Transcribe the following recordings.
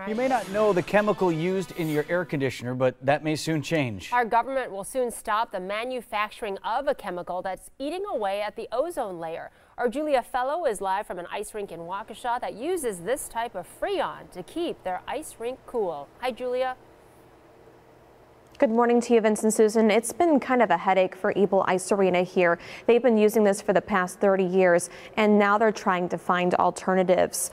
You may not know the chemical used in your air conditioner, but that may soon change. Our government will soon stop the manufacturing of a chemical that's eating away at the ozone layer. Our Julia Fello is live from an ice rink in Waukesha that uses this type of Freon to keep their ice rink cool. Hi, Julia. Good morning to you, Vince and Susan. It's been kind of a headache for Eble Ice Arena here. They've been using this for the past 30 years, and now they're trying to find alternatives.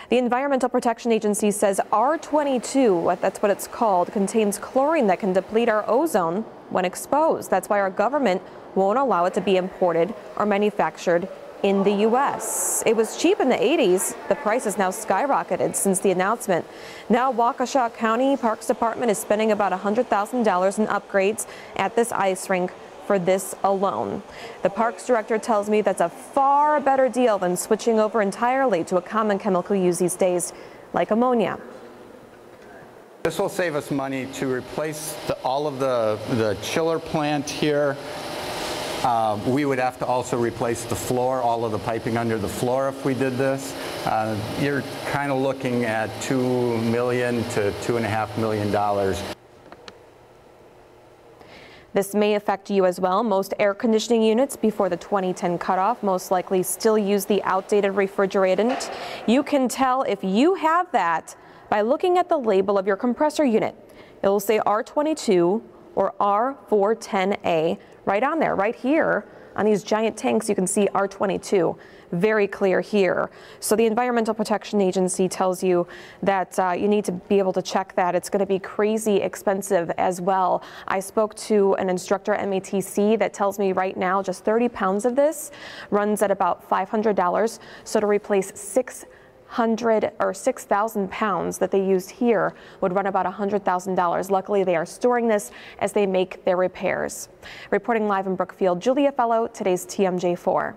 The Environmental Protection Agency says R22, that's what it's called, contains chlorine that can deplete our ozone when exposed. That's why our government won't allow it to be imported or manufactured in the U.S. It was cheap in the 80s. The price has now skyrocketed since the announcement. Now Waukesha County Parks Department is spending about $100,000 in upgrades at this ice rink for this alone. The parks director tells me that's a far better deal than switching over entirely to a common chemical used these days, like ammonia. This will save us money to replace all of the chiller plant here. We would have to also replace the floor, all of the piping under the floor if we did this. You're kind of looking at $2 million to $2.5 million. This may affect you as well. Most air conditioning units before the 2010 cutoff most likely still use the outdated refrigerant. You can tell if you have that by looking at the label of your compressor unit. It will say R22 or R410A right on there, right here on these giant tanks. You can see R22, very clear here. So the Environmental Protection Agency tells you that you need to be able to check that. It's going to be crazy expensive as well. I spoke to an instructor at MATC that tells me right now just 30 pounds of this runs at about $500. So to replace 6,000 pounds that they used here would run about $100,000. Luckily, they are storing this as they make their repairs. Reporting live in Brookfield, Julia Fello, today's TMJ4.